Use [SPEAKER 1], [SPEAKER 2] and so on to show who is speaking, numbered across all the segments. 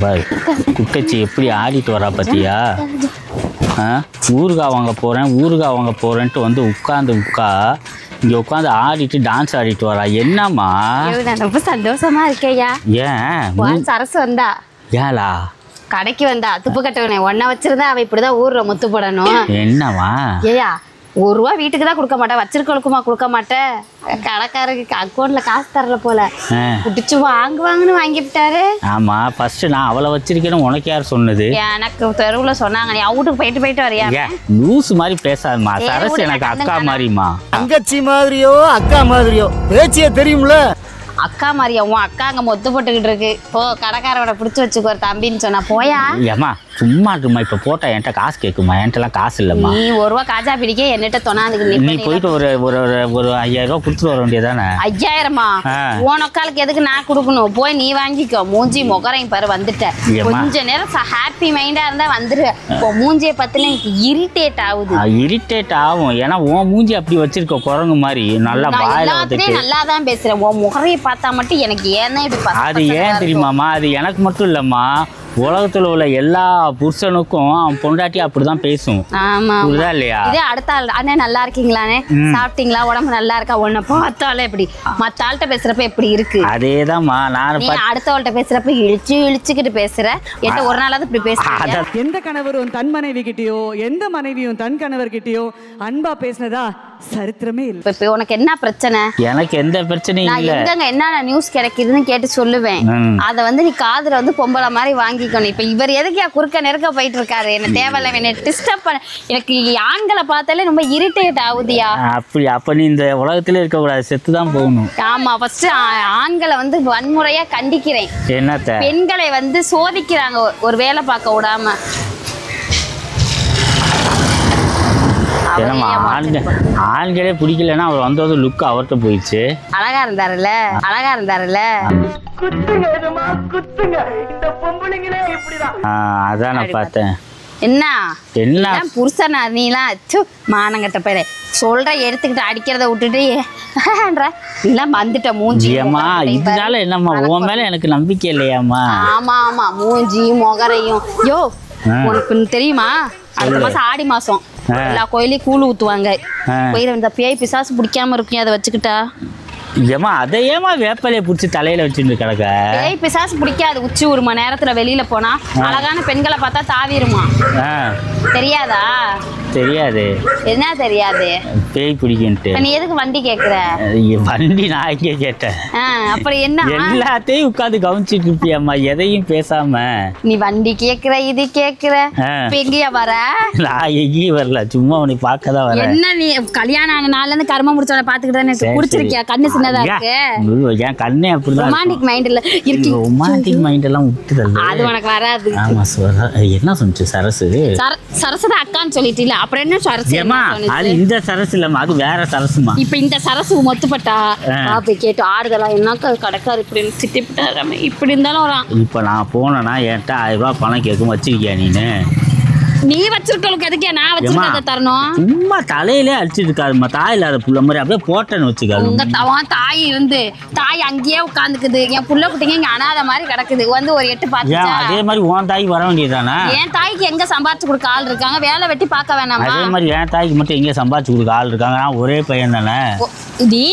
[SPEAKER 1] பாரு குட்டச்சி எப்படி ஆடிட்டு வரா பார்த்தியா? ஊறுகாய் வாங்க போகிறேன்ட்டு வந்து உட்கா இங்கே உட்காந்து ஆடிட்டு டான்ஸ் ஆடிட்டு வரா. என்னம்மா?
[SPEAKER 2] நான் ரொம்ப சந்தோஷமா இருக்கேயா.
[SPEAKER 1] ஏன்
[SPEAKER 2] சரசு வந்தா?
[SPEAKER 1] ஏலா
[SPEAKER 2] கடைக்கு வந்தா துப்பு கட்டவனே ஒன்ன வச்சிருந்தா அவ இப்படிதான் ஊர்ல முத்து போடணும்.
[SPEAKER 1] என்னம்மா?
[SPEAKER 2] ஏயா ₹1 வீட்டுக்கு தான் கொடுக்க மாட்டேன், வச்சிருக்கலுக்குமா கொடுக்க மாட்டேன். கடைக்காரருக்கு அக்கௌண்ட்ல காசு தரல போல, குடிச்சு வாங்குவாங்கன்னு வாங்கிவிட்டாரு.
[SPEAKER 1] ஆமா ஃபர்ஸ்ட் நான் அவளை வச்சிருக்கேன்னு உனக்கு யார் சொன்னது?
[SPEAKER 2] எனக்கு தெருவுல சொன்னாங்க. நீ வீட்டுக்கு போயிட்டு வரியா?
[SPEAKER 1] லூஸ் மாதிரி பேசாதம்மா. சரசு எனக்கு அக்கா மாதிரிமா.
[SPEAKER 3] தங்கச்சி மாதிரியோ அக்கா மாதிரியோ பேச்சியே தெரியும்ல.
[SPEAKER 2] அக்கா மாதிரியா? உன் அக்கா அங்க மொத்து போட்டுக்கிட்டு இருக்கு. போ கடைக்காரோட பிடிச்சி வச்சுக்கோ தம்பின்னு சொன்னா போயா?
[SPEAKER 1] ஏமா சும்மா இருக்குமா? இப்ப போட்டா என்கிட்ட காசு கேட்குமா? என்கிட்டலாம் காசு இல்லம்மா.
[SPEAKER 2] நீ ₹1 காஜா பிடிக்க என்னட்ட தொண்ணாந்துக்கு
[SPEAKER 1] நீ போயிட்டு ஒரு ஒரு ஒரு 5000 ரூபா கொடுத்துட்டு வர வேண்டியதானே?
[SPEAKER 2] 5000மா? உனக்காலுக்கு எதுக்கு நான் கொடுக்கணும்? போய் நீ வாங்கிக்கோ. மூஞ்சி முகரையும் பாரு வந்துட்ட. கொஞ்ச நேரம் ஹாப்பி மைண்டா இருந்தா வந்துரு. இப்போ மூஞ்சியை பத்தின எனக்கு இரிட்டேட் ஆகுது.
[SPEAKER 1] இரிட்டேட் ஆகும். ஏன்னா உன் மூஞ்சி அப்படி வச்சிருக்க குரங்கு மாதிரி நல்லா
[SPEAKER 2] எல்லாத்துலயும் நல்லா தான் பேசுறேன். உன் முகரையை பார்த்தா மட்டும் எனக்கு ஏன்னா இப்படி
[SPEAKER 1] அது ஏன் தெரியுமாம்மா? அது எனக்கு மட்டும் இல்லம்மா, உலகத்துல உள்ள எல்லா புருஷனுக்கும் அவன் பொண்டாட்டி அப்படிதான் பேசும்.
[SPEAKER 2] ஆமா
[SPEAKER 1] புரியுதா இல்லையா?
[SPEAKER 2] இதே அடுத்த ஆள் அண்ணே நல்லா இருக்கீங்களானே, சாப்பிட்டீங்களா, உடம்பு நல்லா இருக்கா, உன்னை பார்த்தாலே எப்படி மத்த ஆள்கிட்ட பேசுறப்ப எப்படி இருக்கு?
[SPEAKER 1] அதேதான்மா. நான்
[SPEAKER 2] அடுத்தவள்கிட்ட பேசுறப்ப இழிச்சுக்கிட்டு பேசுற. என்கிட்ட ஒரு நாளாவது இப்படி பேசுறேன்.
[SPEAKER 4] எந்த கணவரும் தன் மனைவி கிட்டயோ எந்த மனைவியும் தன் கணவர் கிட்டயோ அன்பா பேசினதா சரித்திரமே இல்லை.
[SPEAKER 2] இப்ப உனக்கு என்ன பிரச்சனை?
[SPEAKER 1] எனக்கு எந்த பிரச்சனையும் இல்ல.
[SPEAKER 2] எங்கங்க என்ன நியூஸ் கிடைக்குதுன்னு கேட்டு சொல்லுவேன். அத வந்து நீ காதுல வந்து பொம்பளை மாதிரி வாங்கிக்கணும். இப்ப இவர் எதுக்கு குறுக்க நெருக்க போயிட்டு இருக்காரு? என்ன தேவையில்ல, என்ன டிஸ்டர்ப் பண்ண. எனக்கு ஆண்களை பார்த்தாலே ரொம்ப இரிட்டேட் ஆகுதியா.
[SPEAKER 1] அப்ப நீ இந்த உலகத்திலே இருக்க கூடாது, செத்துதான் போகணும்.
[SPEAKER 2] ஆமா ஃபர்ஸ்ட் ஆண்களை வந்து வன்முறையா கண்டிக்கிறேன்.
[SPEAKER 1] என்னத்த?
[SPEAKER 2] பெண்களை வந்து சோதிக்கிறாங்க ஒரு வேலை பார்க்க விடாம.
[SPEAKER 1] ஆண்களே பிடிக்கலன்னா அவர் வந்தது லுக் அவர்கிட்ட போயிடுச்சு.
[SPEAKER 2] அழகா இருந்தாருல்ல.
[SPEAKER 1] அதான் நான் பார்த்தேன்.
[SPEAKER 2] என்ன புருஷனா நீலாம்? மானங்கட்ட பேரு சொல்ற எடுத்துக்கிட்டு அடிக்கிறத விட்டுட்டு எல்லாம் வந்துட்ட மூஞ்சி.
[SPEAKER 1] இதனால என்னம்மா உன் மேல எனக்கு நம்பிக்கை இல்லையாம்மா?
[SPEAKER 2] ஆமா மூஞ்சி முகரையும். யோ உனக்கு தெரியுமா, அடுத்த மாசம் ஆடி மாசம் எல்லா கோயிலையும் கூழ் ஊத்துவாங்க. கோயில இந்த பேய் பிசாசு பிடிக்காம இருக்கும், அதை வச்சுக்கிட்டா.
[SPEAKER 1] ஏமா அதை ஏமா வேப்பலையை பிடிச்சி தலையில வச்சுட்டு கிடக்க?
[SPEAKER 2] பேய் பிசாசு பிடிக்காது. உச்சி 1 மணி நேரத்துல வெளியில போனா அழகான பெண்களை பார்த்தா தாவிருமா. தெரியாதா?
[SPEAKER 1] தெரியாது.
[SPEAKER 2] என்ன தெரியாது?
[SPEAKER 1] பேய் பிடிக்குன்ட்டு.
[SPEAKER 2] நீ எதுக்கு வண்டி கேக்குற?
[SPEAKER 1] வண்டி நான் இங்கே கேட்டேன்.
[SPEAKER 2] அப்படி என்ன
[SPEAKER 1] எல்லாத்தையும் உட்காந்து கவனிச்சுட்டு இருப்பியம்மா, எதையும் பேசாம.
[SPEAKER 2] நீ வண்டி கேக்குற, இது கேக்குற, எங்கேயா வர?
[SPEAKER 1] நான் எங்கேயும் வரல, சும்மா உனக்கு பார்க்கதான் வரேன்.
[SPEAKER 2] என்ன நீ கல்யாணம் ஆன நாள்ல இருந்து கர்ம முடிச்சவளை பாத்துக்கிட்டு தானே குடிச்சிருக்கியா? கண்ணு சின்னதா இருக்கு.
[SPEAKER 1] என் கண்ணே அப்படிதான்.
[SPEAKER 2] ரொமான்டிக் மைண்ட்ல இருக்கு.
[SPEAKER 1] ரொமான்டிக் மைண்ட் எல்லாம் விட்டுதல்ல,
[SPEAKER 2] அது உனக்கு வராது.
[SPEAKER 1] ஆமா என்ன சொன்னுச்சு சரசு?
[SPEAKER 2] சரசு தான் அக்கான்னு சொல்லிட்டீல, அப்புறம் என்ன சரசு?
[SPEAKER 1] அது இந்த சரசு இல்லம்மா, அது வேற சரசுமா.
[SPEAKER 2] இப்ப இந்த சரசு மொத்துப்பட்டா போய் கேட்டு ஆடுதலா என்ன கடைக்காரு இப்படி திட்டிவிட்டாராம. இப்படி இருந்தாலும்
[SPEAKER 1] இப்ப நான் போனேன்னா என்கிட்ட 1000 ரூபாய் பணம் கேட்கும், வச்சிருக்கியா நீனு?
[SPEAKER 2] நீ வச்சிருக்கலுக்கு எதுக்கே நான் வச்சிருக்கத தரணும்?
[SPEAKER 1] சும்மா தலையிலே அடிச்சிட்டு இருக்காதுமா, தாய் இல்லாத புள்ள மாதிரி அப்படியே போட்டேன்னு வச்சுக்காது.
[SPEAKER 2] உங்க தாய் இருந்து தாய் அங்கேயே உட்காந்துக்குது, என் புள்ள குட்டிங்க இங்க அனாத மாதிரி கிடக்குது. வந்து ஒரு 8 பார்த்து
[SPEAKER 1] அதே மாதிரி உன் தாய்க்கு வர வேண்டியதானே?
[SPEAKER 2] என் தாய்க்கு எங்க சம்பாதிச்சு கொடுக்க ஆள் இருக்காங்க? வேலை வெட்டி பார்க்க வேணாமா?
[SPEAKER 1] அதே மாதிரி என் தாய்க்கு மட்டும் எங்க சம்பாதிச்சு கொடுக்க ஆள் இருக்காங்க? நான் ஒரே பையன் தானே.
[SPEAKER 2] நீ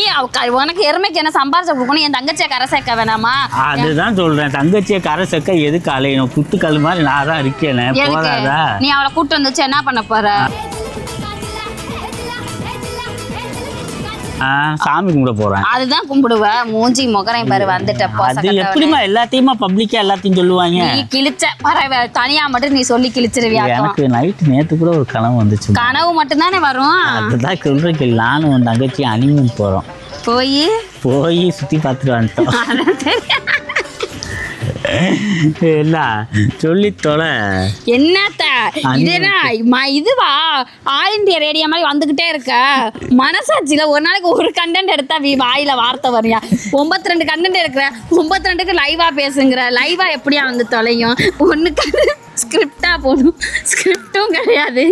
[SPEAKER 2] உனக்கு எருமைக்கு என்ன சம்பாதிச்சு கொடுக்கணும்? என் தங்கச்சியை கரை சேர்க்க வேணாமா?
[SPEAKER 1] அதுதான் சொல்றேன், தங்கச்சியை கரை சேர்க்க எதுக்கு அலையணும்? குத்துக்கல் மாதிரி நான் தான் இருக்கேன். போதாதா?
[SPEAKER 2] நீ அவளை கூட்டு வந்துச்சு என்ன பண்ண போற?
[SPEAKER 1] சாமி கும்பிட போறேன்.
[SPEAKER 2] அதுதான் கும்பிடுவ. மூஞ்சி முகரையும் பாரு வந்துட்ட.
[SPEAKER 1] அது எப்படிமா எல்லாத்தையுமா பப்ளிக்கா எல்லாத்தையும் சொல்லுவாங்க?
[SPEAKER 2] நீ கிழிச்ச பறவை தனியா மட்டும் நீ சொல்லி கிழிச்சிருவியா?
[SPEAKER 1] எனக்கு நைட்டு நேத்து கூட ஒரு கனவு வந்துச்சு.
[SPEAKER 2] கனவு மட்டும் தானே வரும்?
[SPEAKER 1] அதுதான் சொல்றேன், நானும் உன் தங்கச்சி அனிமன் போறோம். போய் சுத்தி பார்த்துட்டு வந்துட்டோம். என்ன சொல்லி தொலை?
[SPEAKER 2] என்னத்த இதுவா ஆல் இண்டியா ரேடியோ மாதிரி வந்துகிட்டே இருக்க? மனசாட்சியில ஒரு நாளைக்கு ஒரு கண்டென்ட் எடுத்தா வாயில வார்த்தை வரியா? 92 கண்டென்ட் எடுக்கிற, 92க்கு லைவா பேசுங்கிற. லைவா எப்படியா வந்து தொலையும்? ஒண்ணுக்கு ஸ்கிரிப்டா போகணும், ஸ்கிரிப்டும் கிடையாது.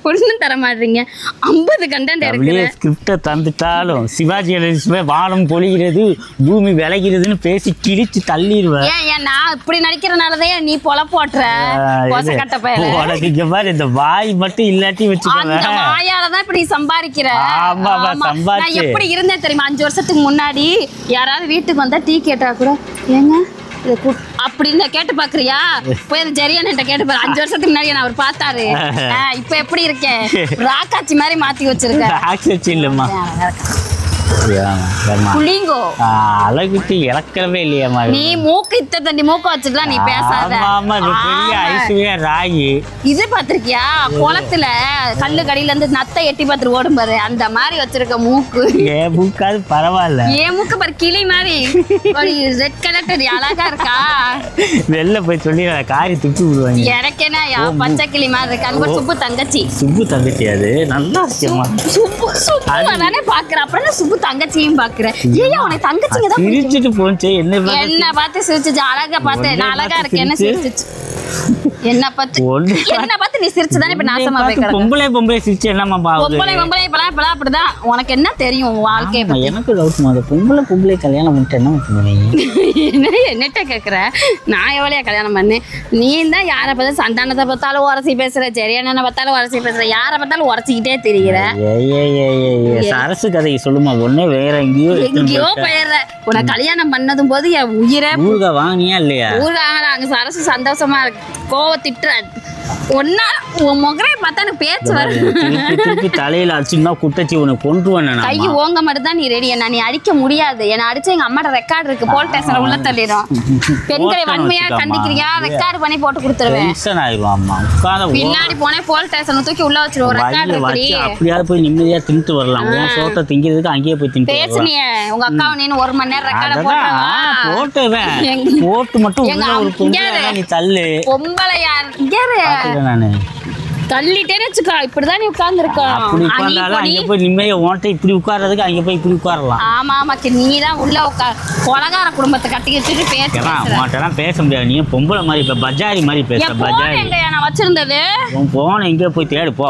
[SPEAKER 2] ஒன்றும் தர மாட்டீங்க. 50 கண்டென்ட்
[SPEAKER 1] அப்படியே
[SPEAKER 2] இருக்குது.
[SPEAKER 1] ஸ்கிரிப்டை தந்துட்டாலும் சிவாஜி கணேசன் வானம் பொழிகிறது பூமி விளைகிறதுன்னு பேசி கிழிச்சு தள்ளிடுவேன்.
[SPEAKER 2] ஏன் நான் இப்படி நடிக்கிறனாலதான் நீ பொல போட்டுற கொசக்கட்ட பையல.
[SPEAKER 1] உனக்கு இங்க பாரு இந்த வாய் மட்டும் இல்லாட்டி வச்சுக்கோங்க.
[SPEAKER 2] அந்த வாயாலதான் இப்படி சம்பாதிக்கிற.
[SPEAKER 1] ஆமா
[SPEAKER 2] நான் எப்படி இருந்தேன் தெரியுமா? 5 வருஷத்துக்கு முன்னாடி யாராவது வீட்டுக்கு வந்தா டீ கேட்டா கூட ஏங்க அப்படின்னு கேட்டு பாக்குறியா? போய் அது ஜெரியான்ட்ட கேட்டு பாரு. 5 வருஷத்துக்கு முன்னாடி நான் அவர் பார்த்தாரு. இப்ப எப்படி இருக்கேன்? ராக்காச்சி மாதிரி மாத்தி வச்சிருக்கேன்.
[SPEAKER 1] ராக்காச்சி இல்லம்மா,
[SPEAKER 2] புளிங்கோ
[SPEAKER 1] அழகுக்கு இறக்கவே இல்லையாமா.
[SPEAKER 2] நீ மூக்கு இத்த தண்டி மூக்க வச்சுக்கலாம். நீ பேசாத.
[SPEAKER 1] ராகி
[SPEAKER 2] இது பாத்திருக்கியா? குளத்துல கல்லு கடியில இருந்து நத்தை எட்டி பார்த்துட்டு ஓடும் பாரு, அந்த மாதிரி வச்சிருக்க மூக்கு.
[SPEAKER 1] ஏன் மூக்காது பரவாயில்ல.
[SPEAKER 2] ஏன் மூக்கு பாரு கிளி மாதிரி ரெட் கலர் அழகா இருக்கா?
[SPEAKER 1] வெளில போய் சொல்லி காரி துப்பி விடுவாங்க.
[SPEAKER 2] எனக்கேனா பச்சை கிளி மாதிரி இருக்கு. அது சுப்பு தங்கச்சி.
[SPEAKER 1] சுப்பு தங்கச்சி அது நல்லா இருக்குமா?
[SPEAKER 2] சுப்பு சுப்பு தானே பாக்குற. அப்புறம் சுப்பு தங்கச்சியும் பாக்குறேன். ஏன் உனக்கு தங்கச்சிங்க தான்
[SPEAKER 1] சிரிச்சிட்டு போச்சு.
[SPEAKER 2] என்ன பார்த்து சிரிச்சுச்சு. அழகா பார்த்து நான் அழகா இருக்கேன் என்ன சிரிச்சுச்சு? என்ன பார்த்து நீ சிரிச்சுதானே இப்ப நாசமா போய்க்கிற.
[SPEAKER 1] பொம்பளை சிரிச்சு என்னமா பாவுது?
[SPEAKER 2] பொம்பளை இப்பலாம் அப்படிதான். உனக்கு என்ன தெரியும் வாழ்க்கைய பத்தி?
[SPEAKER 1] எனக்கு டவுட் மாதிரி பொம்பளை கல்யாணம் பண்ணிட்டு என்ன பண்ணுவீங்க?
[SPEAKER 2] என்னட்ட கேக்குற? நான் எவ்வளோ கல்யாணம் பண்ணேன்? நீ தான் யாரை பார்த்தாலும் சந்தானத்தை பார்த்தாலும் உரசி பேசுற, ஜெரியானனை பார்த்தாலும் உரசி பேசுற, யாரை பார்த்தாலும் உரசிக்கிட்டே தெரியுற.
[SPEAKER 1] அரசு கதையை சொல்லுமா? ஒன்னே வேற எங்கேயோ
[SPEAKER 2] போயிடுற. உனக்கு கல்யாணம் பண்ணதும் போது என் உயிரை
[SPEAKER 1] ஊருகா வாங்கினியா இல்லையா?
[SPEAKER 2] ஊருகா அங்க அரசு சந்தோஷமா இருக்கு. கோவத்திட்டு ஒன்னா உன் முகரை பார்த்தா எனக்கு பேச்சு
[SPEAKER 1] திருப்பி தலையில அடிச்சுன்னா குட்டச்சி உனக்கு கொண்டுருவேன்.
[SPEAKER 2] கை ஓங்க மட்டும் தான் நீ ரெடி. என்ன நீ அடிக்க முடியாது. என்ன அடிச்சு எங்க அம்மாட்ட ரெக்கார்டு இருக்கு. போலீஸ் ஸ்டேஷன்ல உள்ள தள்ளிடும். பெண்களை வன்மையா கண்டிக்கிறியா? ரெக்கார்டு பண்ணி போட்டு கொடுத்துருவேன். பின்னாடி போனே போலீஸ் ஸ்டேஷன் தூக்கி உள்ள வச்சிருவோம். ரெக்கார்டு இருக்கு.
[SPEAKER 1] அப்படியாவது போய் நிம்மதியா தின்ட்டு வரலாம். சோத்தை திங்கிறதுக்கு அங்கேயே போய் தின்ட்டு
[SPEAKER 2] பேசுனிய உங்க அக்கா நீ 1 மணி நேரம் ரெக்கார்டு
[SPEAKER 1] போட்டுவேன். போட்டு மட்டும் ஒரு பொம்பளை நீ தள்ளு.
[SPEAKER 2] பொம்பளை யார்
[SPEAKER 1] நானு
[SPEAKER 2] தள்ளிட்டேன்னு வச்சுக்கோ. இப்படிதான் நீ உட்கார்ந்துருக்கா.
[SPEAKER 1] அங்க போய் நிம்மதியா ஓட்ட இப்படி உட்கார்றதுக்கு அங்க போய் இப்படி உட்காரலாம்.
[SPEAKER 2] ஆமா ஆமாக்கு நீ தான் உள்ள கொலகார குடும்பத்தை கட்டி வச்சுட்டு
[SPEAKER 1] பேசலாம். பேச முடியாது. நீ பொம்பளை மாதிரி இப்ப பஜாரி மாதிரி பேச. பஜாரி
[SPEAKER 2] நான் வச்சிருந்தது
[SPEAKER 1] போன எங்க போய் தேடு போ.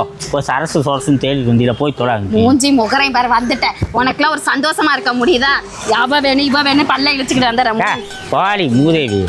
[SPEAKER 1] சரசு சொரசுன்னு தேடி வந்தியில போய் தொடாங்க.
[SPEAKER 2] மூஞ்சி முகரை பாரு வந்துட்டேன். உனக்குலாம் ஒரு சந்தோஷமா இருக்க முடியுதா? அவ வேணும் இவ வேணும் பல்ல இழிச்சுக்கிட்டு வந்துடுறேன்.
[SPEAKER 1] பாடி மூதேவி.